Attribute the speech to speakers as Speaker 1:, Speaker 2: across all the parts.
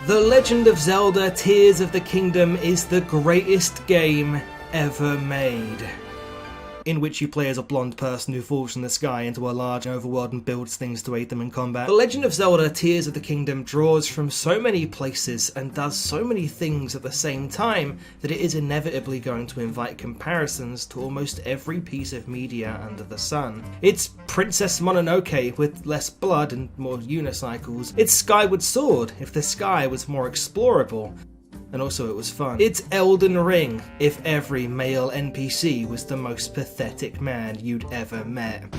Speaker 1: The Legend of Zelda Tears of the Kingdom is the greatest game ever made, in which you play as a blonde person who falls from the sky into a large overworld and builds things to aid them in combat. The Legend of Zelda Tears of the Kingdom draws from so many places and does so many things at the same time that it is inevitably going to invite comparisons to almost every piece of media under the sun. It's Princess Mononoke with less blood and more unicycles. It's Skyward Sword if the sky was more explorable. And also it was fun. It's Elden Ring if every male NPC was the most pathetic man you'd ever met.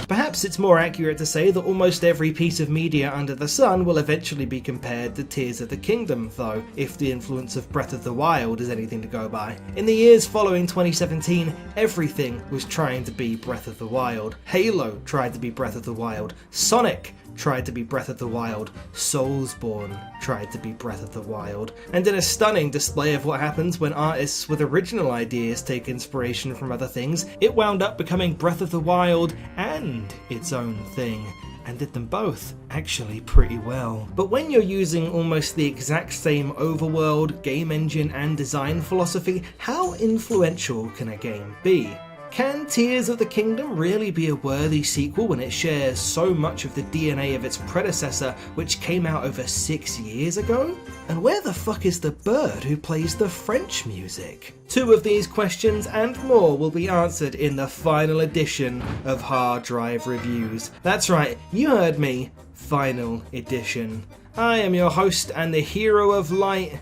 Speaker 1: Perhaps it's more accurate to say that almost every piece of media under the sun will eventually be compared to Tears of the Kingdom, though, if the influence of Breath of the Wild is anything to go by. In the years following 2017, everything was trying to be Breath of the Wild. Halo tried to be Breath of the Wild. Sonic tried to be Breath of the Wild. Soulsborne tried to be Breath of the Wild. And in a stunning display of what happens when artists with original ideas take inspiration from other things, it wound up becoming Breath of the Wild and its own thing, and did them both actually pretty well. But when you're using almost the exact same overworld, game engine and design philosophy, how influential can a game be? Can Tears of the Kingdom really be a worthy sequel when it shares so much of the DNA of its predecessor, which came out over 6 years ago? And where the fuck is the bird who plays the French music? Two of these questions and more will be answered in the final edition of Hard Drive Reviews. That's right, you heard me, final edition. I am your host and the hero of light,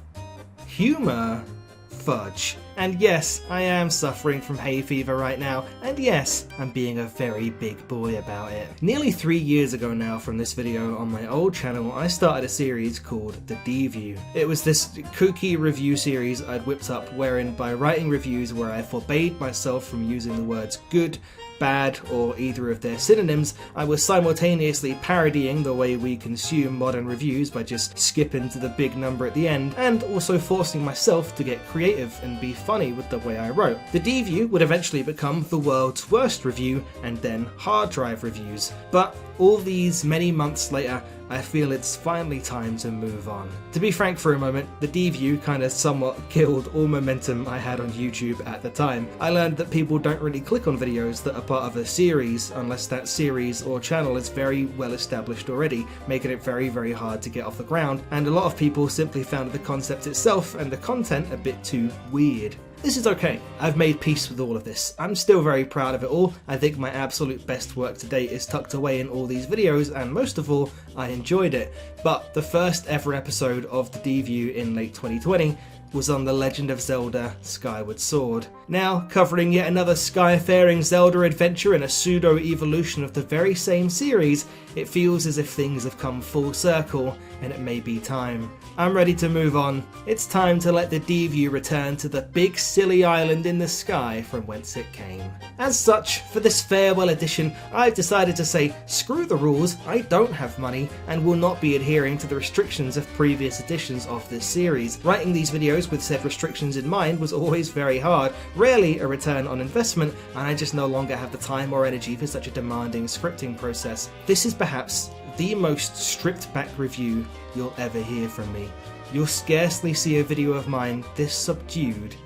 Speaker 1: humour, Fudj. And yes, I am suffering from hay fever right now, and yes, I'm being a very big boy about it. Nearly 3 years ago now from this video on my old channel, I started a series called The D-View. It was this kooky review series I'd whipped up wherein by writing reviews where I forbade myself from using the words good, bad, or either of their synonyms, I was simultaneously parodying the way we consume modern reviews by just skipping to the big number at the end, and also forcing myself to get creative and be funny with the way I wrote. The D-View would eventually become the world's worst review, and then Hard Drive Reviews. But all these many months later, I feel it's finally time to move on. To be frank for a moment, the D-View kind of somewhat killed all momentum I had on YouTube at the time. I learned that people don't really click on videos that are part of a series unless that series or channel is very well established already, making it very, very hard to get off the ground, and a lot of people simply found the concept itself and the content a bit too weird. This is okay. I've made peace with all of this. I'm still very proud of it all. I think my absolute best work to date is tucked away in all these videos, and most of all, I enjoyed it. But the first ever episode of the D-View in late 2020 was on The Legend of Zelda Skyward Sword. Now, covering yet another skyfaring Zelda adventure in a pseudo-evolution of the very same series, it feels as if things have come full circle, and it may be time. I'm ready to move on. It's time to let the D-View return to the big silly island in the sky from whence it came. As such, for this farewell edition, I've decided to say, screw the rules, I don't have money, and will not be adhering to the restrictions of previous editions of this series. Writing these videos with said restrictions in mind was always very hard, rarely a return on investment, and I just no longer have the time or energy for such a demanding scripting process. This is perhaps the most stripped back review you'll ever hear from me. You'll scarcely see a video of mine this subdued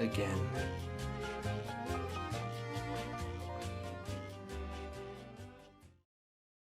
Speaker 1: again.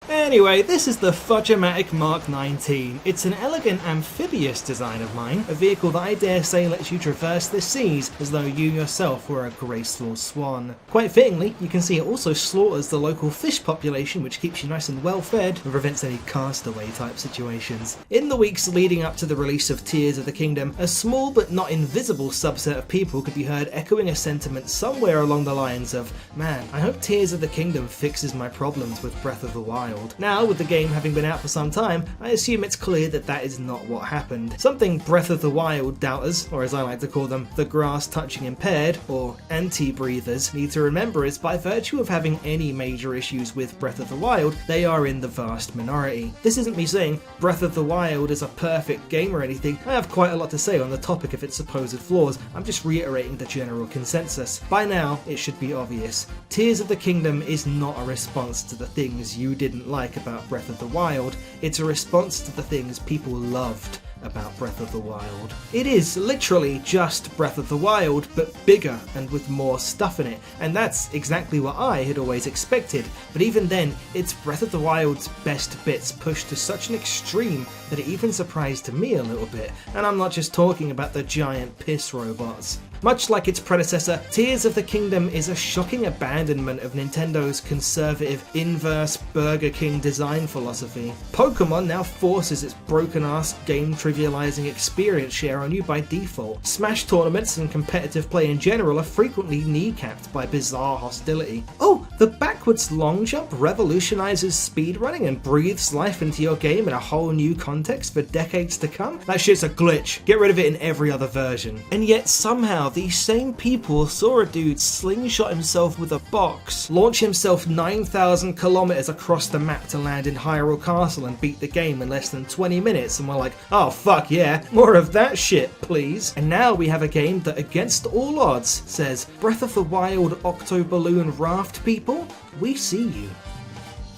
Speaker 1: Anyway, this is the Fudj-O-Matic Mark 19. It's an elegant amphibious design of mine, a vehicle that I dare say lets you traverse the seas as though you yourself were a graceful swan. Quite fittingly, you can see it also slaughters the local fish population, which keeps you nice and well fed and prevents any castaway type situations. In the weeks leading up to the release of Tears of the Kingdom, a small but not invisible subset of people could be heard echoing a sentiment somewhere along the lines of, man, I hope Tears of the Kingdom fixes my problems with Breath of the Wild. Now, with the game having been out for some time, I assume it's clear that that is not what happened. Something Breath of the Wild doubters, or as I like to call them, the grass-touching impaired, or anti-breathers, need to remember is by virtue of having any major issues with Breath of the Wild, they are in the vast minority. This isn't me saying Breath of the Wild is a perfect game or anything. I have quite a lot to say on the topic of its supposed flaws. I'm just reiterating the general consensus. By now, it should be obvious. Tears of the Kingdom is not a response to the things you didn't like about Breath of the Wild, it's a response to the things people loved about Breath of the Wild. It is literally just Breath of the Wild, but bigger and with more stuff in it, and that's exactly what I had always expected, but even then, it's Breath of the Wild's best bits pushed to such an extreme that it even surprised me a little bit, and I'm not just talking about the giant piss robots. Much like its predecessor, Tears of the Kingdom is a shocking abandonment of Nintendo's conservative, inverse Burger King design philosophy. Pokémon now forces its broken-ass game-trivializing experience share on you by default. Smash tournaments and competitive play in general are frequently kneecapped by bizarre hostility. Oh, the backwards long jump revolutionizes speedrunning and breathes life into your game in a whole new context for decades to come? That shit's a glitch. Get rid of it in every other version. And yet somehow these same people saw a dude slingshot himself with a box, launch himself 9,000 kilometers across the map to land in Hyrule Castle and beat the game in less than 20 minutes, and we're like, oh fuck yeah, more of that shit please. And now we have a game that against all odds says, Breath of the Wild Octoballoon Raft people, we see you.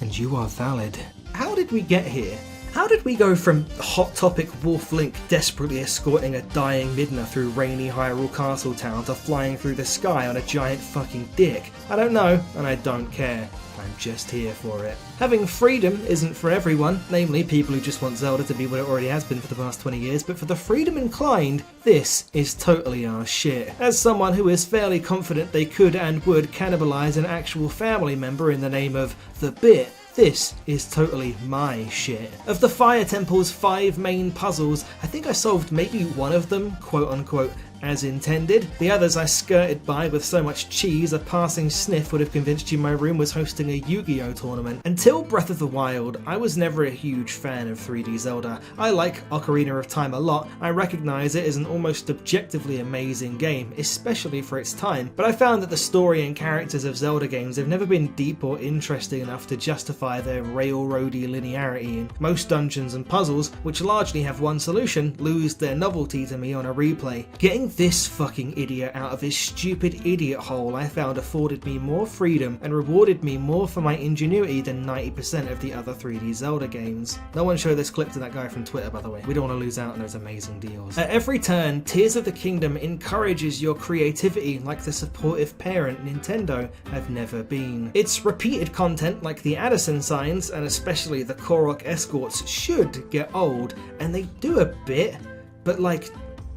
Speaker 1: And you are valid. How did we get here? How did we go from Hot Topic Wolf Link desperately escorting a dying Midna through rainy Hyrule Castle Town to flying through the sky on a giant fucking dick? I don't know, and I don't care. I'm just here for it. Having freedom isn't for everyone, namely people who just want Zelda to be what it already has been for the past 20 years, but for the freedom inclined, this is totally our shit. As someone who is fairly confident they could and would cannibalize an actual family member in the name of the bit, this is totally my shit. Of the Fire Temple's 5 main puzzles, I think I solved maybe one of them, quote unquote, as intended. The others I skirted by with so much cheese a passing sniff would have convinced you my room was hosting a Yu-Gi-Oh tournament. Until Breath of the Wild, I was never a huge fan of 3D Zelda. I like Ocarina of Time a lot, I recognise it as an almost objectively amazing game, especially for its time, but I found that the story and characters of Zelda games have never been deep or interesting enough to justify their railroady linearity, and most dungeons and puzzles, which largely have one solution, lose their novelty to me on a replay. Getting this fucking idiot out of his stupid idiot hole I found afforded me more freedom and rewarded me more for my ingenuity than 90% of the other 3D Zelda games. No one show this clip to that guy from Twitter, by the way. We don't want to lose out on those amazing deals. At every turn, Tears of the Kingdom encourages your creativity like the supportive parent Nintendo have never been. Its repeated content like the Addison signs and especially the Korok escorts should get old, and they do a bit, but like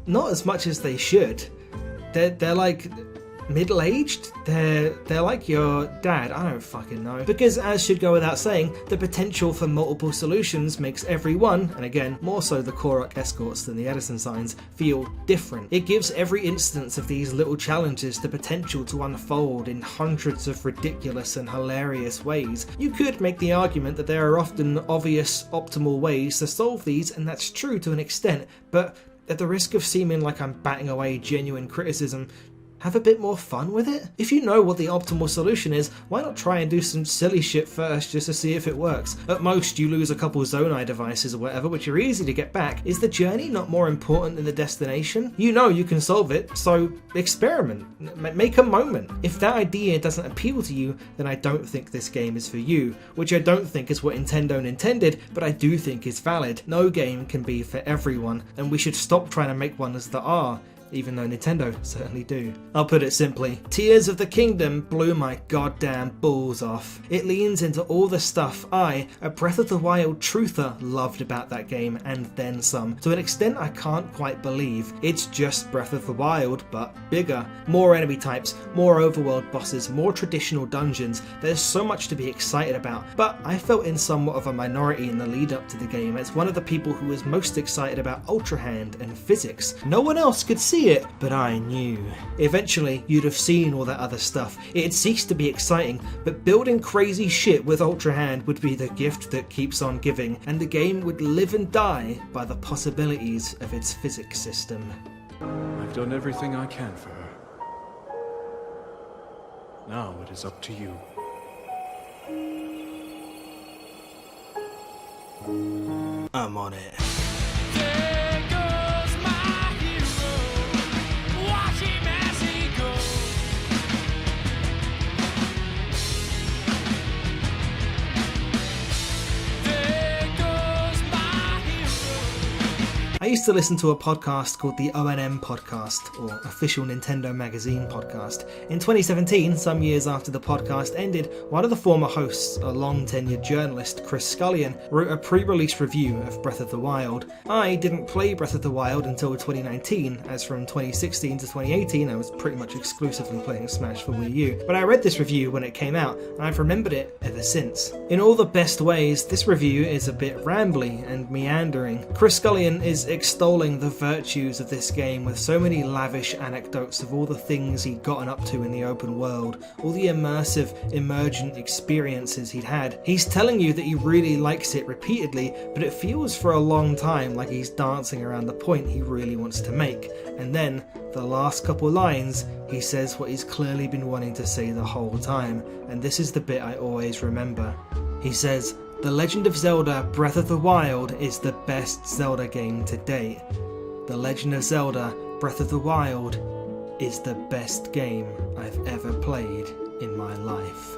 Speaker 1: not as much as they should. They're like middle-aged? They're like your dad, I don't fucking know. Because as should go without saying, the potential for multiple solutions makes every one, and again, more so the Korok escorts than the Edison signs, feel different. It gives every instance of these little challenges the potential to unfold in hundreds of ridiculous and hilarious ways. You could make the argument that there are often obvious optimal ways to solve these, and that's true to an extent, but at the risk of seeming like I'm batting away genuine criticism, have a bit more fun with it? If you know what the optimal solution is, why not try and do some silly shit first just to see if it works? At most, you lose a couple Zonai devices or whatever, which are easy to get back. Is the journey not more important than the destination? You know you can solve it, so experiment. Make a moment. If that idea doesn't appeal to you, then I don't think this game is for you, which I don't think is what Nintendo intended, but I do think is valid. No game can be for everyone, and we should stop trying to make ones that are, even though Nintendo certainly do. I'll put it simply, Tears of the Kingdom blew my goddamn balls off. It leans into all the stuff I, a Breath of the Wild truther, loved about that game, and then some. To an extent I can't quite believe. It's just Breath of the Wild, but bigger. More enemy types, more overworld bosses, more traditional dungeons. There's so much to be excited about, but I felt in somewhat of a minority in the lead up to the game as one of the people who was most excited about Ultra Hand and physics. No one else could see it, but I knew. Eventually, you'd have seen all that other stuff. It'd cease to be exciting, but building crazy shit with Ultra Hand would be the gift that keeps on giving, and the game would live and die by the possibilities of its physics system.
Speaker 2: I've done everything I can for her. Now it is up to you.
Speaker 1: I'm on it. I used to listen to a podcast called the ONM Podcast, or Official Nintendo Magazine Podcast. In 2017, some years after the podcast ended, one of the former hosts, a long-tenured journalist, Chris Scullion, wrote a pre-release review of Breath of the Wild. I didn't play Breath of the Wild until 2019, as from 2016 to 2018 I was pretty much exclusively playing Smash for Wii U, but I read this review when it came out, and I've remembered it ever since. In all the best ways, this review is a bit rambly and meandering. Chris Scullion is extolling the virtues of this game with so many lavish anecdotes of all the things he'd gotten up to in the open world, all the immersive, emergent experiences he'd had. He's telling you that he really likes it repeatedly, but it feels for a long time like he's dancing around the point he really wants to make. And then, the last couple lines, he says what he's clearly been wanting to say the whole time, and this is the bit I always remember. He says, "The Legend of Zelda Breath of the Wild is the best Zelda game to date. The Legend of Zelda Breath of the Wild is the best game I've ever played in my life."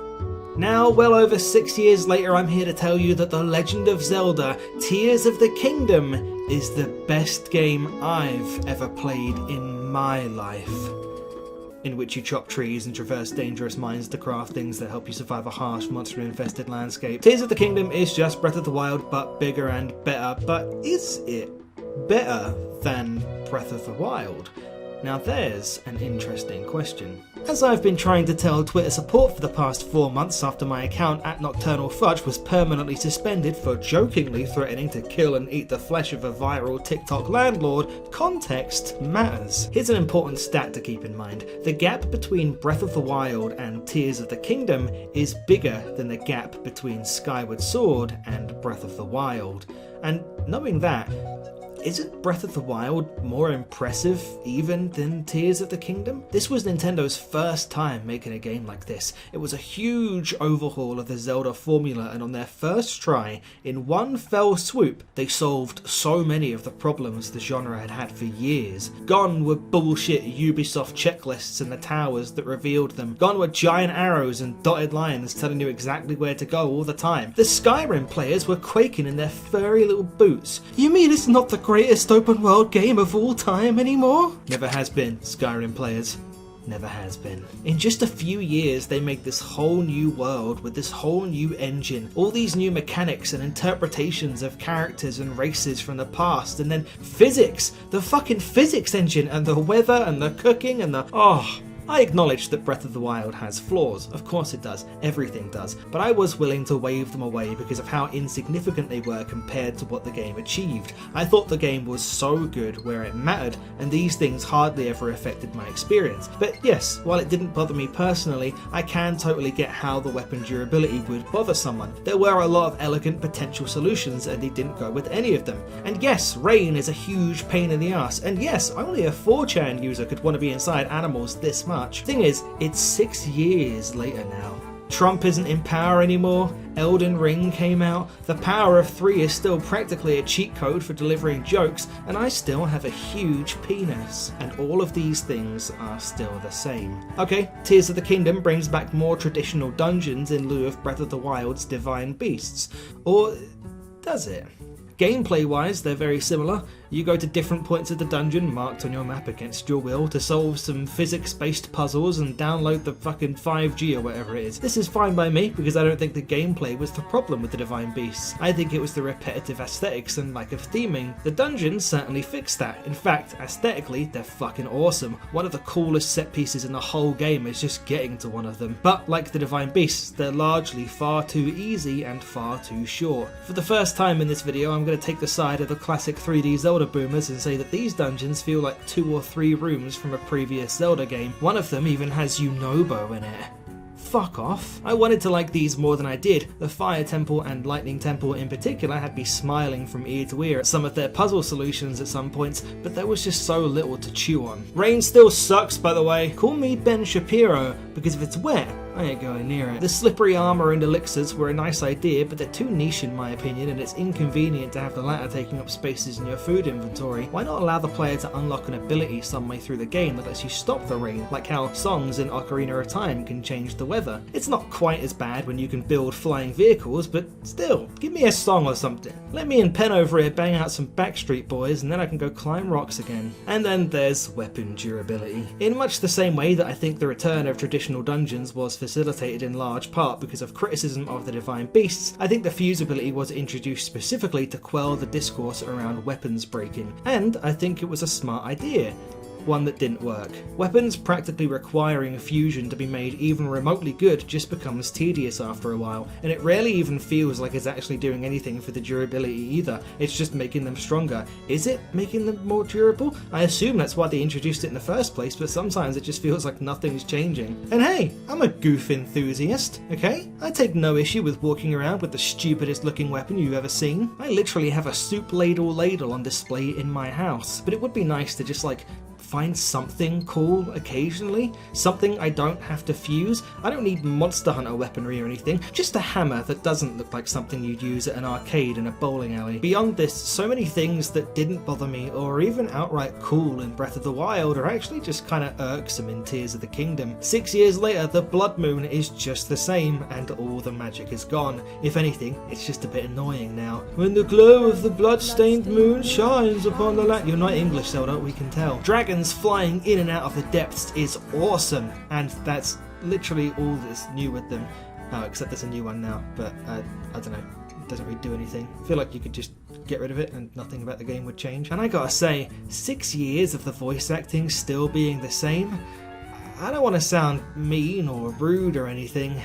Speaker 1: Now, well over 6 years later, I'm here to tell you that The Legend of Zelda Tears of the Kingdom is the best game I've ever played in my life. In which you chop trees and traverse dangerous mines to craft things that help you survive a harsh, monster-infested landscape. Tears of the Kingdom is just Breath of the Wild, but bigger and better. But is it better than Breath of the Wild? Now there's an interesting question. As I've been trying to tell Twitter support for the past 4 months after my account at Nocturnal Fudj was permanently suspended for jokingly threatening to kill and eat the flesh of a viral TikTok landlord, context matters. Here's an important stat to keep in mind. The gap between Breath of the Wild and Tears of the Kingdom is bigger than the gap between Skyward Sword and Breath of the Wild. And knowing that, isn't Breath of the Wild more impressive even than Tears of the Kingdom? This was Nintendo's first time making a game like this. It was a huge overhaul of the Zelda formula, and on their first try, in one fell swoop, they solved so many of the problems the genre had had for years. Gone were bullshit Ubisoft checklists and the towers that revealed them. Gone were giant arrows and dotted lines telling you exactly where to go all the time. The Skyrim players were quaking in their furry little boots. You mean it's not the greatest open world game of all time anymore? Never has been, Skyrim players. Never has been. In just a few years, they make this whole new world with this whole new engine, all these new mechanics and interpretations of characters and races from the past, and then physics, the fucking physics engine, and the weather and the cooking and the... I acknowledge that Breath of the Wild has flaws, of course it does, everything does, but I was willing to wave them away because of how insignificant they were compared to what the game achieved. I thought the game was so good where it mattered, and these things hardly ever affected my experience. But yes, while it didn't bother me personally, I can totally get how the weapon durability would bother someone. There were a lot of elegant potential solutions and he didn't go with any of them. And yes, rain is a huge pain in the ass, and yes, only a 4chan user could want to be inside animals this much. Thing is, it's 6 years later now. Trump isn't in power anymore, Elden Ring came out, the power of 3 is still practically a cheat code for delivering jokes, and I still have a huge penis. And all of these things are still the same. Okay, Tears of the Kingdom brings back more traditional dungeons in lieu of Breath of the Wild's divine beasts. Or does it? Gameplay-wise, they're very similar. You go to different points of the dungeon marked on your map against your will to solve some physics-based puzzles and download the fucking 5G or whatever it is. This is fine by me because I don't think the gameplay was the problem with the Divine Beasts. I think it was the repetitive aesthetics and lack of theming. The dungeons certainly fixed that. In fact, aesthetically, they're fucking awesome. One of the coolest set pieces in the whole game is just getting to one of them. But like the Divine Beasts, they're largely far too easy and far too short. For the first time in this video, I'm going to take the side of the classic 3D Zelda boomers and say that these dungeons feel like 2 or 3 rooms from a previous Zelda game. One of them even has Yunobo in it. Fuck off. I wanted to like these more than I did. The Fire Temple and Lightning Temple in particular had me smiling from ear to ear at some of their puzzle solutions at some points, but there was just so little to chew on. Rain still sucks, by the way. Call me Ben Shapiro, because if it's wet, I ain't going near it. The slippery armor and elixirs were a nice idea, but they're too niche in my opinion, and it's inconvenient to have the latter taking up spaces in your food inventory. Why not allow the player to unlock an ability some way through the game that lets you stop the rain, like how songs in Ocarina of Time can change the weather? It's not quite as bad when you can build flying vehicles, but still, give me a song or something. Let me and Pen over here bang out some Backstreet Boys, and then I can go climb rocks again. And then there's weapon durability. In much the same way that I think the return of traditional dungeons was facilitated in large part because of criticism of the divine beasts, I think the fuse ability was introduced specifically to quell the discourse around weapons breaking, and I think it was a smart idea. One that didn't work. Weapons practically requiring fusion to be made even remotely good just becomes tedious after a while, and it rarely even feels like it's actually doing anything for the durability either. It's just making them stronger. Is it making them more durable? I assume that's why they introduced it in the first place, but sometimes it just feels like nothing's changing. And hey, I'm a goof enthusiast, okay? I take no issue with walking around with the stupidest looking weapon you've ever seen. I literally have a soup ladle on display in my house, but it would be nice to just find something cool occasionally, something I don't have to fuse. I don't need Monster Hunter weaponry or anything, just a hammer that doesn't look like something you'd use at an arcade in a bowling alley. Beyond this, so many things that didn't bother me or even outright cool in Breath of the Wild are actually just kinda irksome in Tears of the Kingdom. 6 years later, the Blood Moon is just the same and all the magic is gone. If anything, it's just a bit annoying now. When the glow of the blood-stained moon shines upon the land. You're not English, Zelda, we can tell. Dragons flying in and out of the depths is awesome, and that's literally all that's new with them. Oh, except there's a new one now, but I don't know, it doesn't really do anything. I feel like you could just get rid of it and nothing about the game would change. And I gotta say, 6 years of the voice acting still being the same, I don't want to sound mean or rude or anything,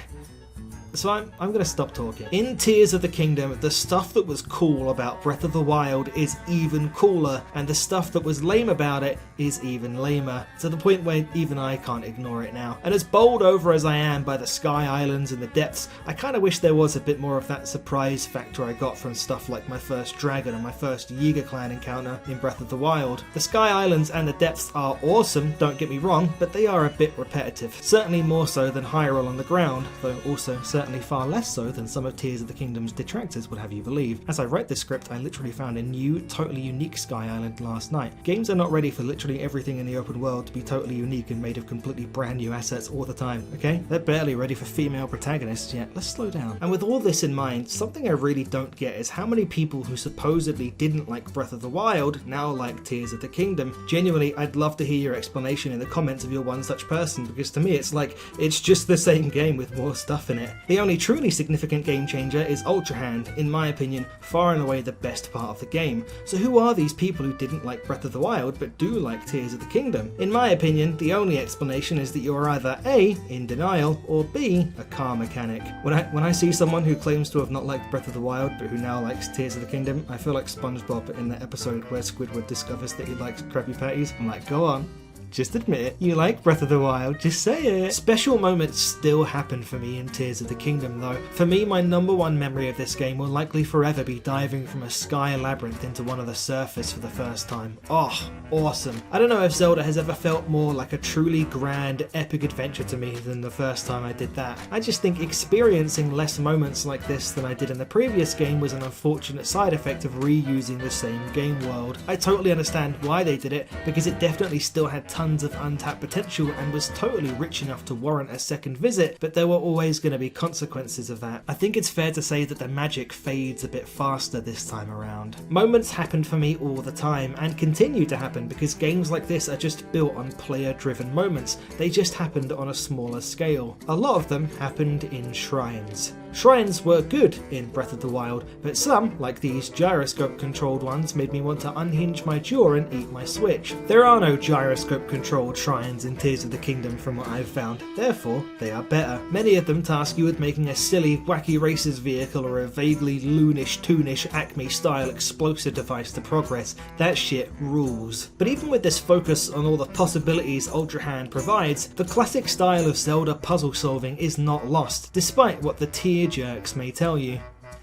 Speaker 1: so I'm going to stop talking. In Tears of the Kingdom, the stuff that was cool about Breath of the Wild is even cooler, and the stuff that was lame about it is even lamer, to the point where even I can't ignore it now. And as bowled over as I am by the Sky Islands and the depths, I kind of wish there was a bit more of that surprise factor I got from stuff like my first dragon and my first Yiga clan encounter in Breath of the Wild. The Sky Islands and the depths are awesome, don't get me wrong, but they are a bit repetitive. Certainly more so than Hyrule on the ground, though also certainly far less so than some of Tears of the Kingdom's detractors would have you believe. As I write this script, I literally found a new, totally unique Sky Island last night. Games are not ready for literally everything in the open world to be totally unique and made of completely brand new assets all the time, okay? They're barely ready for female protagonists yet. Let's slow down. And with all this in mind, something I really don't get is how many people who supposedly didn't like Breath of the Wild now like Tears of the Kingdom. Genuinely, I'd love to hear your explanation in the comments if you're one such person, because to me it's like, it's just the same game with more stuff in it. The only truly significant game changer is Ultra Hand, in my opinion, far and away the best part of the game. So who are these people who didn't like Breath of the Wild but do like Tears of the Kingdom? In my opinion, the only explanation is that you're either A, in denial, or B, a car mechanic. When I see someone who claims to have not liked Breath of the Wild but who now likes Tears of the Kingdom, I feel like SpongeBob in that episode where Squidward discovers that he likes Krabby Patties. I'm like, go on. Just admit it. You like Breath of the Wild, just say it. Special moments still happen for me in Tears of the Kingdom though. For me, my number one memory of this game will likely forever be diving from a sky labyrinth into one of the surface for the first time. Oh, awesome. I don't know if Zelda has ever felt more like a truly grand, epic adventure to me than the first time I did that. I just think experiencing less moments like this than I did in the previous game was an unfortunate side effect of reusing the same game world. I totally understand why they did it, because it definitely still had tons of untapped potential and was totally rich enough to warrant a second visit, but there were always going to be consequences of that. I think it's fair to say that the magic fades a bit faster this time around. Moments happened for me all the time and continue to happen because games like this are just built on player-driven moments. They just happened on a smaller scale. A lot of them happened in shrines. Shrines were good in Breath of the Wild, but some, like these gyroscope-controlled ones, made me want to unhinge my jaw and eat my Switch. There are no gyroscope-controlled shrines in Tears of the Kingdom from what I've found, therefore they are better. Many of them task you with making a silly, wacky racers vehicle or a vaguely loonish, toonish Acme-style explosive device to progress. That shit rules. But even with this focus on all the possibilities Ultra Hand provides, the classic style of Zelda puzzle solving is not lost, despite what the tear jerks may tell you.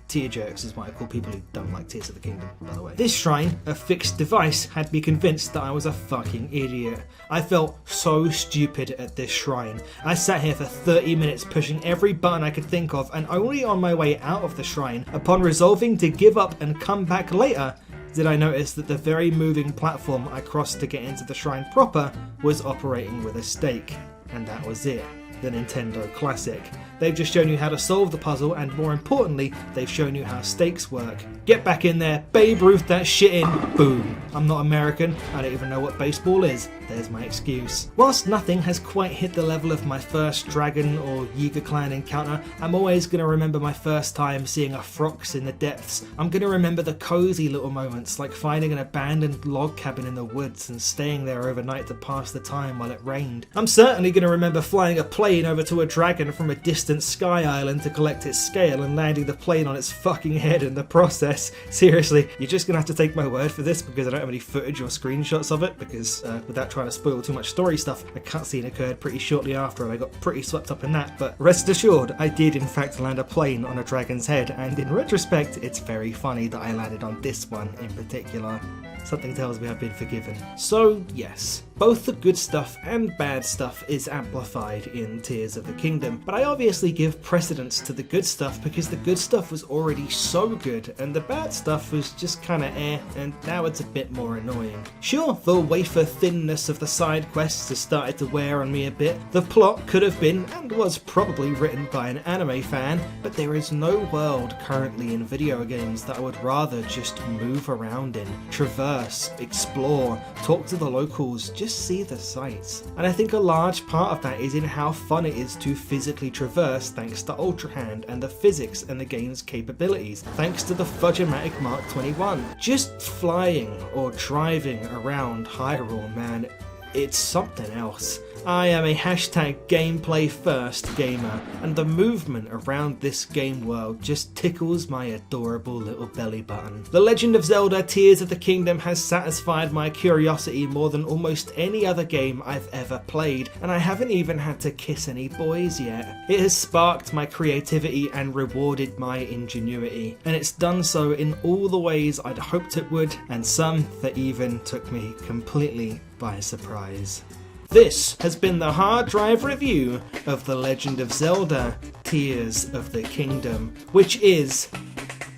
Speaker 1: Tear jerks is what I call people who don't like Tears of the Kingdom, by the way. This shrine, a fixed device, had me convinced that I was a fucking idiot. I felt so stupid at this shrine. I sat here for 30 minutes pushing every button I could think of, and only on my way out of the shrine, upon resolving to give up and come back later, did I notice that the very moving platform I crossed to get into the shrine proper was operating with a stake. And that was it. The Nintendo classic. They've just shown you how to solve the puzzle, and more importantly, they've shown you how stakes work. Get back in there, Babe Ruth that shit in, boom. I'm not American, I don't even know what baseball is. There's my excuse. Whilst nothing has quite hit the level of my first dragon or Yiga clan encounter, I'm always going to remember my first time seeing a Frox in the depths. I'm going to remember the cozy little moments, like finding an abandoned log cabin in the woods and staying there overnight to pass the time while it rained. I'm certainly going to remember flying a plane over to a dragon from a distant sky island to collect its scale and landing the plane on its fucking head in the process. Seriously, you're just going to have to take my word for this because I don't have any footage or screenshots of it, because without trying to spoil too much story stuff, a cutscene occurred pretty shortly after and I got pretty swept up in that. But rest assured, I did in fact land a plane on a dragon's head, and in retrospect, it's very funny that I landed on this one in particular. Something tells me I've been forgiven. So yes, both the good stuff and bad stuff is amplified in Tears of the Kingdom, but I obviously give precedence to the good stuff because the good stuff was already so good and the bad stuff was just kinda and now it's a bit more annoying. Sure, the wafer thinness of the side quests has started to wear on me a bit. The plot could have been and was probably written by an anime fan, but there is no world currently in video games that I would rather just move around in, traverse, explore, talk to the locals, just see the sights. And I think a large part of that is in how fun it is to physically traverse thanks to Ultra Hand and the physics and the game's capabilities, thanks to the Fudge-O-Matic Mark 21. Just flying or driving around Hyrule, man, it's something else. I am a #gameplay first gamer, and the movement around this game world just tickles my adorable little belly button. The Legend of Zelda Tears of the Kingdom has satisfied my curiosity more than almost any other game I've ever played, and I haven't even had to kiss any boys yet. It has sparked my creativity and rewarded my ingenuity, and it's done so in all the ways I'd hoped it would, and some that even took me completely by surprise. This has been the hard drive review of The Legend of Zelda Tears of the Kingdom, which is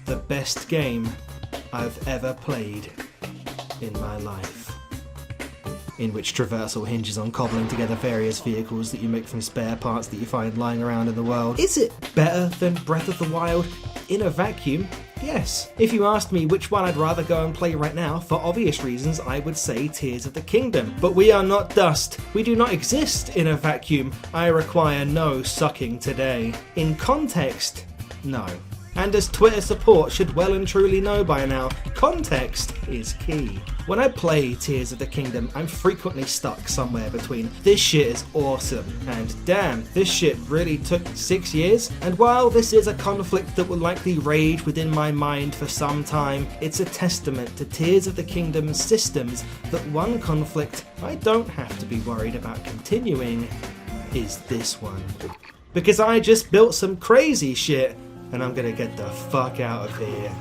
Speaker 1: the best game I've ever played in my life. In which traversal hinges on cobbling together various vehicles that you make from spare parts that you find lying around in the world. Is it better than Breath of the Wild? In a vacuum, yes. If you asked me which one I'd rather go and play right now, for obvious reasons, I would say Tears of the Kingdom. But we are not dust. We do not exist in a vacuum. I require no sucking today. In context, no. And as Twitter support should well and truly know by now, context is key. When I play Tears of the Kingdom, I'm frequently stuck somewhere between this shit is awesome and damn, this shit really took 6 years. And while this is a conflict that will likely rage within my mind for some time, it's a testament to Tears of the Kingdom's systems that one conflict I don't have to be worried about continuing is this one. Because I just built some crazy shit, and I'm gonna get the fuck out of here.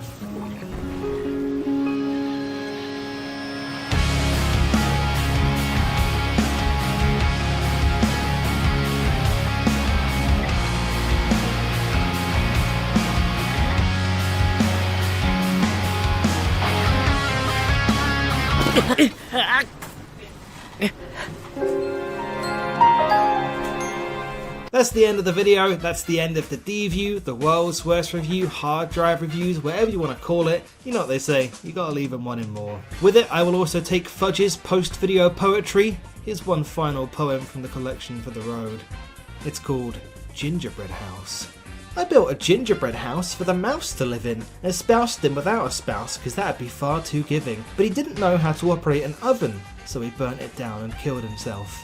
Speaker 1: That's the end of the video, that's the end of the D-View, the world's worst review, hard drive reviews, whatever you want to call it. You know what they say, you gotta leave them wanting more. With it, I will also take Fudge's post-video poetry. Here's one final poem from the collection for the road. It's called Gingerbread House. I built a gingerbread house for the mouse to live in, and espoused him without a spouse, because that'd be far too giving. But he didn't know how to operate an oven, so he burnt it down and killed himself.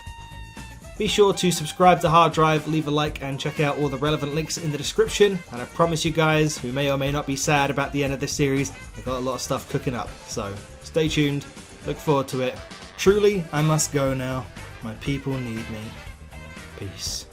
Speaker 1: Be sure to subscribe to Hard Drive, leave a like, and check out all the relevant links in the description. And I promise you guys, who may or may not be sad about the end of this series, I've got a lot of stuff cooking up. So stay tuned, look forward to it. Truly, I must go now. My people need me. Peace.